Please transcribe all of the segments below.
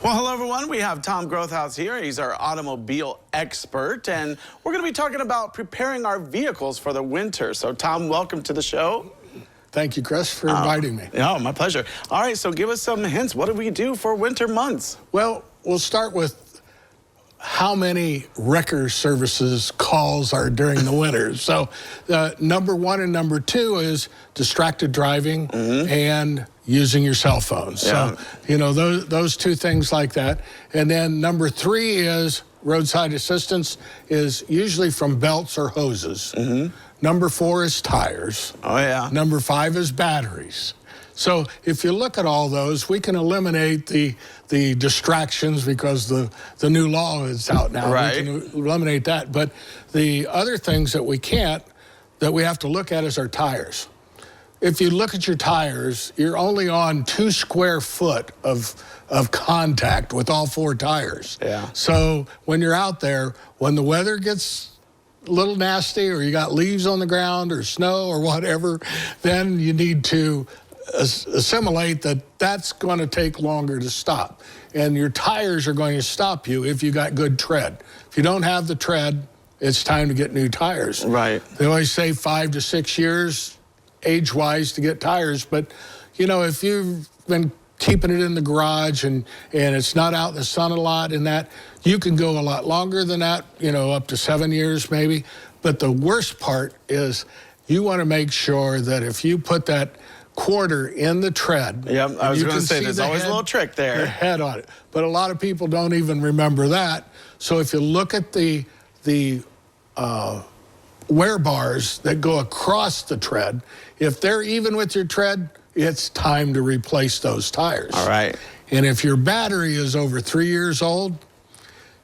Well, hello, everyone. We have Tom Grothous here. He's our automobile expert, and we're going to be talking about preparing our vehicles for the winter. So, Tom, welcome to the show. Thank you, Chris, for inviting me. Oh, my pleasure. All right, so give us some hints. What do we do for winter months? Well, we'll start with how many wrecker services calls are during the winter. So number one and number two is distracted driving and using your cell phone. So, you know, those two things like that. And then number three is roadside assistance is usually from belts or hoses. Number four is tires. Oh, yeah. Number five is batteries. So if you look at all those, we can eliminate the distractions because the new law is out now. Right. We can eliminate that. But the other things that we can't, that we have to look at is our tires. If you look at your tires, you're only on 2 square foot of contact with all 4 tires. Yeah. So when you're out there, when the weather gets a little nasty or you got leaves on the ground or snow or whatever, then you need to assimilate that that's going to take longer to stop. And your tires are going to stop you if you got good tread. If you don't have the tread, it's time to get new tires. Right. They always say 5 to 6 years age-wise to get tires, but you know, if you've been keeping it in the garage and it's not out in the sun a lot and that, you can go a lot longer than that, you know, up to 7 years maybe. But the worst part is you want to make sure that if you put that quarter in the tread. Yep, I was going to say there's always a little trick there. The head on it. But a lot of people don't even remember that. So if you look at the wear bars that go across the tread, if they're even with your tread, it's time to replace those tires. All right. And if your battery is over 3 years old,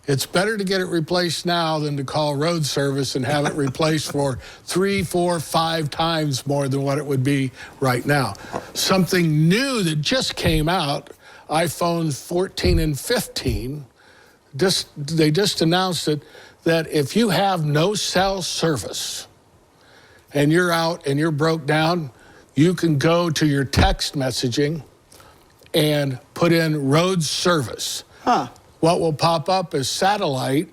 it's better to get it replaced now than to call road service and have it replaced for 3, 4, 5 times more than what it would be right now. Something new that just came out, iPhone 14 and 15, they just announced it, that if you have no cell service and you're out and you're broke down, you can go to your text messaging and put in road service. Huh. What will pop up is satellite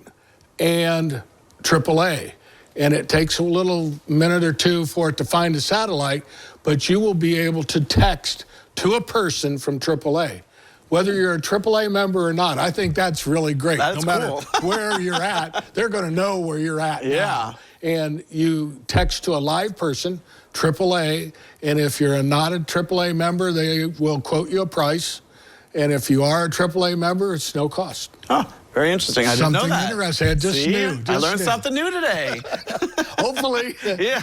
and AAA. And it takes a little minute or two for it to find a satellite, but you will be able to text to a person from AAA. Whether you're a AAA member or not, I think that's really great. That's no matter cool. where you're at, they're going to know where you're at now. And you text to a live person, AAA, and if you're not a AAA member, they will quote you a price. And if you are a AAA member, it's no cost. Huh, very interesting. I didn't know that. Something interesting. Just new. I learned something new today. Hopefully. Yeah.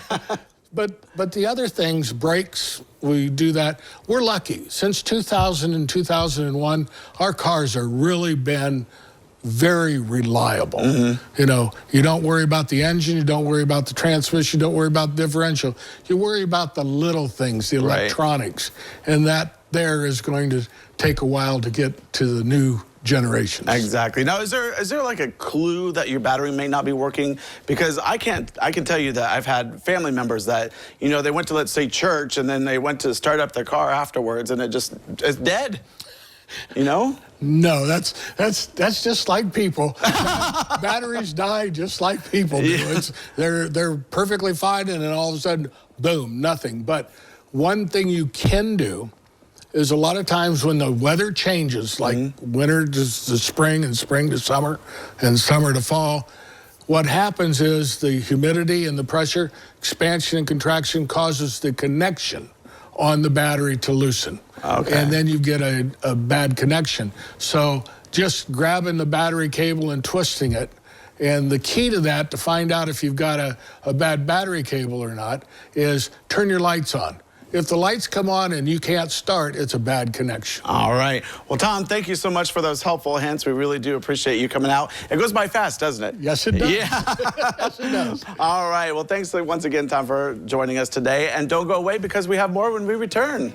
But the other things, brakes, we do that. We're lucky. Since 2000 and 2001, our cars have really been very reliable. You know, you don't worry about the engine, you don't worry about the transmission, you don't worry about the differential. You worry about the little things, the electronics. And that there is going to take a while to get to the new generations. Exactly. Now, is there like a clue that your battery may not be working? Because I can tell you that I've had family members that, you know, they went to, let's say, church, and then they went to start up their car afterwards, and it's dead. You know? No, that's just like people. Batteries die just like people do. Yeah. They're perfectly fine, and then all of a sudden, boom, nothing. But one thing you can do is a lot of times when the weather changes, like winter to spring and spring to summer and summer to fall, what happens is the humidity and the pressure, expansion and contraction causes the connection on the battery to loosen. Okay. And then you get a bad connection. So just grabbing the battery cable and twisting it, and the key to that, to find out if you've got a bad battery cable or not, is turn your lights on. If the lights come on and you can't start, it's a bad connection. All right. Well, Tom, thank you so much for those helpful hints. We really do appreciate you coming out. It goes by fast, doesn't it? Yes, it does. Yeah. Yes, it does. All right. Well, thanks once again, Tom, for joining us today. And don't go away because we have more when we return.